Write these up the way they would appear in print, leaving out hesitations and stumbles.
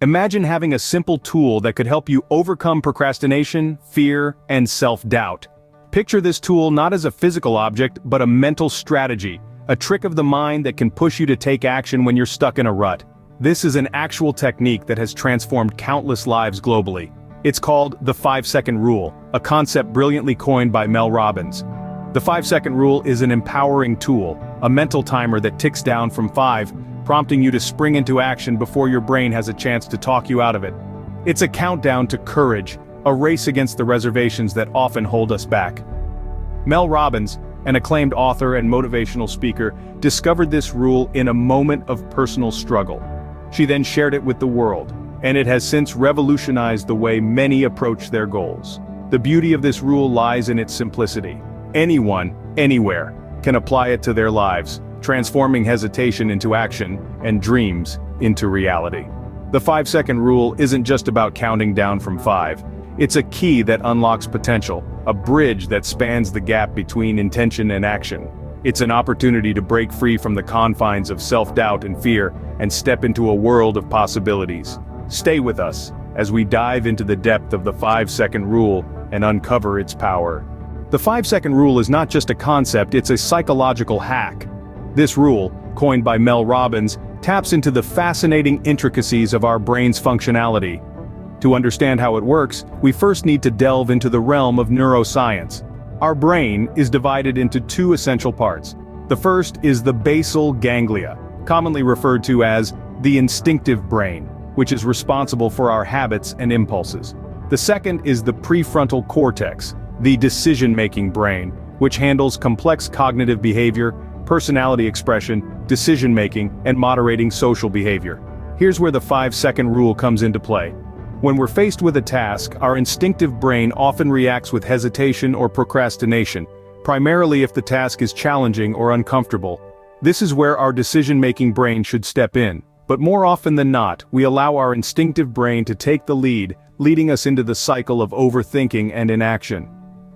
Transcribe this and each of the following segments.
Imagine having a simple tool that could help you overcome procrastination, fear, and self-doubt. Picture this tool not as a physical object, but a mental strategy, a trick of the mind that can push you to take action when you're stuck in a rut. This is an actual technique that has transformed countless lives globally. It's called the 5-second rule, a concept brilliantly coined by Mel Robbins. The 5-second rule is an empowering tool, a mental timer that ticks down from 5, prompting you to spring into action before your brain has a chance to talk you out of it. It's a countdown to courage, a race against the reservations that often hold us back. Mel Robbins, an acclaimed author and motivational speaker, discovered this rule in a moment of personal struggle. She then shared it with the world, and it has since revolutionized the way many approach their goals. The beauty of this rule lies in its simplicity. Anyone, anywhere, can apply it to their lives, transforming hesitation into action and dreams into reality. The 5-second rule isn't just about counting down from 5. It's a key that unlocks potential, a bridge that spans the gap between intention and action. It's an opportunity to break free from the confines of self-doubt and fear and step into a world of possibilities. Stay with us as we dive into the depth of the 5-second rule and uncover its power. The 5-second rule is not just a concept, it's a psychological hack. This rule, coined by Mel Robbins, taps into the fascinating intricacies of our brain's functionality. To understand how it works, we first need to delve into the realm of neuroscience. Our brain is divided into two essential parts. The first is the basal ganglia, commonly referred to as the instinctive brain, which is responsible for our habits and impulses. The second is the prefrontal cortex, the decision-making brain, which handles complex cognitive behavior, personality expression, decision-making, and moderating social behavior. Here's where the 5-second rule comes into play. When we're faced with a task, our instinctive brain often reacts with hesitation or procrastination, primarily if the task is challenging or uncomfortable. This is where our decision-making brain should step in. But more often than not, we allow our instinctive brain to take the lead, leading us into the cycle of overthinking and inaction.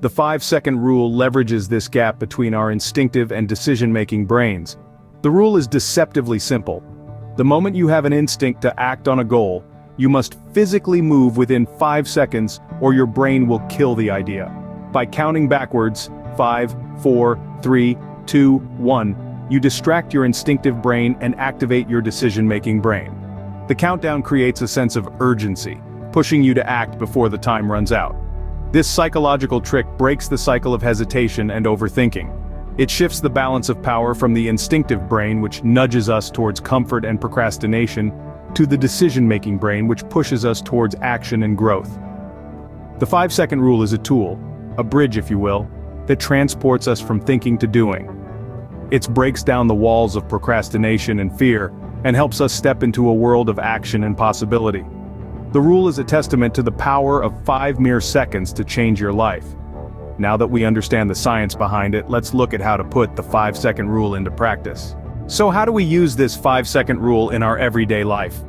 The 5-second rule leverages this gap between our instinctive and decision-making brains. The rule is deceptively simple. The moment you have an instinct to act on a goal, you must physically move within 5 seconds or your brain will kill the idea. By counting backwards, 5, 4, 3, 2, 1, you distract your instinctive brain and activate your decision-making brain. The countdown creates a sense of urgency, pushing you to act before the time runs out. This psychological trick breaks the cycle of hesitation and overthinking. It shifts the balance of power from the instinctive brain, which nudges us towards comfort and procrastination, to the decision-making brain, which pushes us towards action and growth. The 5-second rule is a tool, a bridge if you will, that transports us from thinking to doing. It breaks down the walls of procrastination and fear, and helps us step into a world of action and possibility. The rule is a testament to the power of 5 mere seconds to change your life. Now that we understand the science behind it, let's look at how to put the 5-second rule into practice. So how do we use this 5-second rule in our everyday life?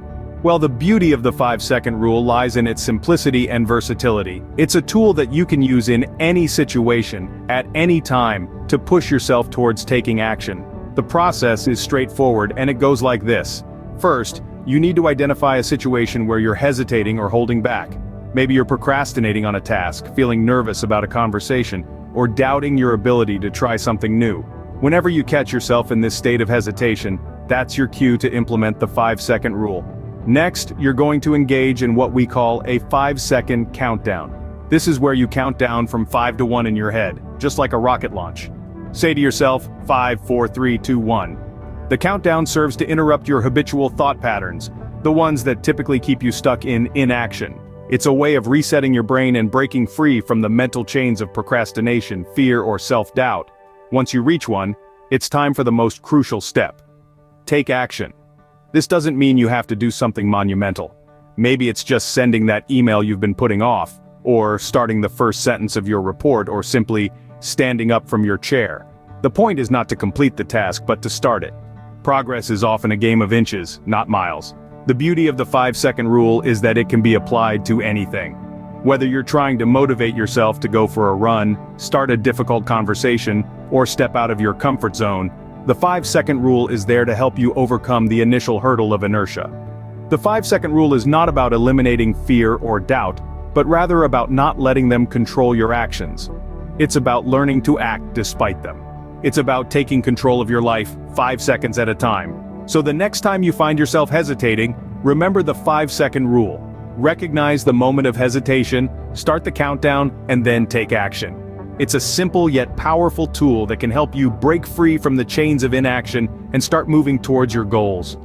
Well, the beauty of the 5-second rule lies in its simplicity and versatility. It's a tool that you can use in any situation, at any time, to push yourself towards taking action. The process is straightforward and it goes like this. First, you need to identify a situation where you're hesitating or holding back. Maybe you're procrastinating on a task, feeling nervous about a conversation, or doubting your ability to try something new. Whenever you catch yourself in this state of hesitation, that's your cue to implement the 5-second rule. Next, you're going to engage in what we call a 5-second countdown. This is where you count down from 5 to 1 in your head, just like a rocket launch. Say to yourself, 5, 4, 3, 2, 1. The countdown serves to interrupt your habitual thought patterns, the ones that typically keep you stuck in inaction. It's a way of resetting your brain and breaking free from the mental chains of procrastination, fear, or self-doubt. Once you reach 1, it's time for the most crucial step. Take action. This doesn't mean you have to do something monumental. Maybe it's just sending that email you've been putting off, or starting the first sentence of your report, or simply standing up from your chair. The point is not to complete the task, but to start it. Progress is often a game of inches, not miles. The beauty of the 5-second rule is that it can be applied to anything. Whether you're trying to motivate yourself to go for a run, start a difficult conversation, or step out of your comfort zone, the 5-second rule is there to help you overcome the initial hurdle of inertia. The 5-second rule is not about eliminating fear or doubt, but rather about not letting them control your actions. It's about learning to act despite them. It's about taking control of your life 5 seconds at a time. So the next time you find yourself hesitating, remember the 5-second rule. Recognize the moment of hesitation, start the countdown, and then take action. It's a simple yet powerful tool that can help you break free from the chains of inaction and start moving towards your goals.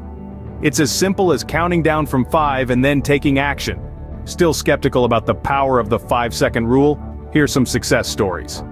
It's as simple as counting down from 5 and then taking action. Still skeptical about the power of the 5-second rule? Here's some success stories.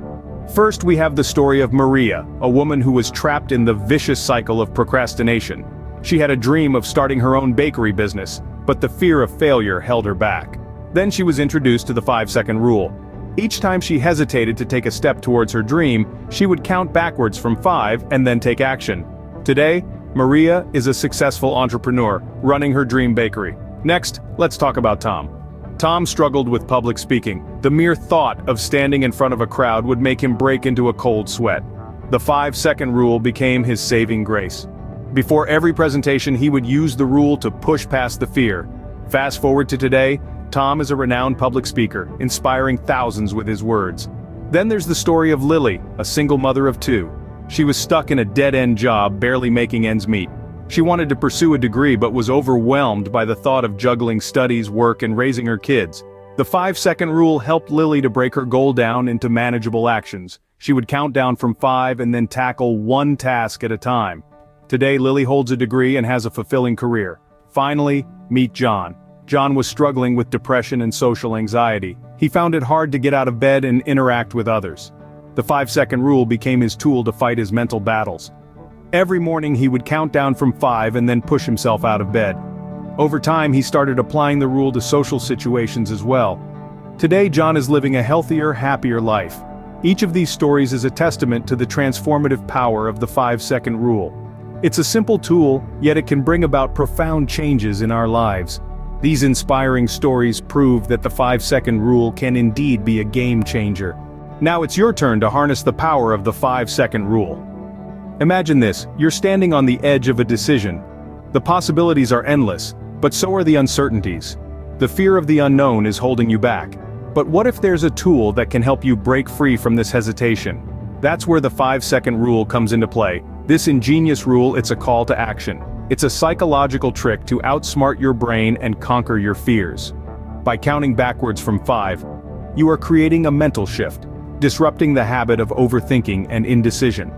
First, we have the story of Maria, a woman who was trapped in the vicious cycle of procrastination. She had a dream of starting her own bakery business, but the fear of failure held her back. Then she was introduced to the 5-second rule. Each time she hesitated to take a step towards her dream, she would count backwards from 5 and then take action. Today, Maria is a successful entrepreneur, running her dream bakery. Next, let's talk about Tom. Tom struggled with public speaking. The mere thought of standing in front of a crowd would make him break into a cold sweat. The 5-second rule became his saving grace. Before every presentation, he would use the rule to push past the fear. Fast forward to today, Tom is a renowned public speaker, inspiring thousands with his words. Then there's the story of Lily, a single mother of 2. She was stuck in a dead-end job, barely making ends meet. She wanted to pursue a degree but was overwhelmed by the thought of juggling studies, work, and raising her kids. The 5-second rule helped Lily to break her goal down into manageable actions. She would count down from 5 and then tackle one task at a time. Today, Lily holds a degree and has a fulfilling career. Finally, meet John. John was struggling with depression and social anxiety. He found it hard to get out of bed and interact with others. The 5-second rule became his tool to fight his mental battles. Every morning he would count down from 5 and then push himself out of bed. Over time, he started applying the rule to social situations as well. Today, John is living a healthier, happier life. Each of these stories is a testament to the transformative power of the 5-second rule. It's a simple tool, yet it can bring about profound changes in our lives. These inspiring stories prove that the 5-second rule can indeed be a game changer. Now it's your turn to harness the power of the 5-second rule. Imagine this, you're standing on the edge of a decision. The possibilities are endless, but so are the uncertainties. The fear of the unknown is holding you back. But what if there's a tool that can help you break free from this hesitation? That's where the 5-second rule comes into play. This ingenious rule, it's a call to action. It's a psychological trick to outsmart your brain and conquer your fears. By counting backwards from 5, you are creating a mental shift, disrupting the habit of overthinking and indecision.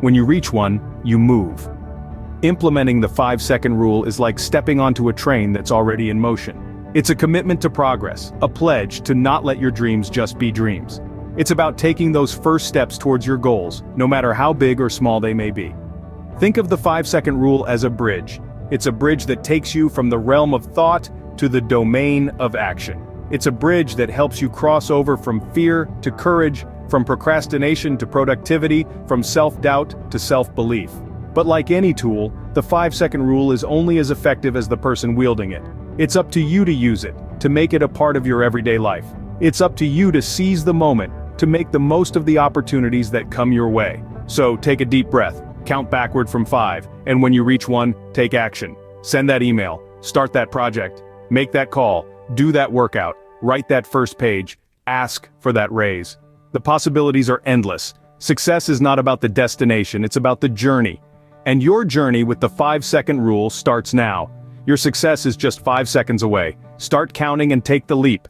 When you reach 1, you move. Implementing the 5-second rule is like stepping onto a train that's already in motion. It's a commitment to progress, a pledge to not let your dreams just be dreams. It's about taking those first steps towards your goals, no matter how big or small they may be. Think of the 5-second rule as a bridge. It's a bridge that takes you from the realm of thought to the domain of action. It's a bridge that helps you cross over from fear to courage, from procrastination to productivity, from self-doubt to self-belief. But like any tool, the 5-second rule is only as effective as the person wielding it. It's up to you to use it, to make it a part of your everyday life. It's up to you to seize the moment, to make the most of the opportunities that come your way. So take a deep breath. Count backward from 5, and when you reach 1, take action. Send that email, start that project, make that call, do that workout, write that first page, ask for that raise. The possibilities are endless. Success is not about the destination, it's about the journey. And your journey with the 5-second rule starts now. Your success is just 5 seconds away. Start counting and take the leap.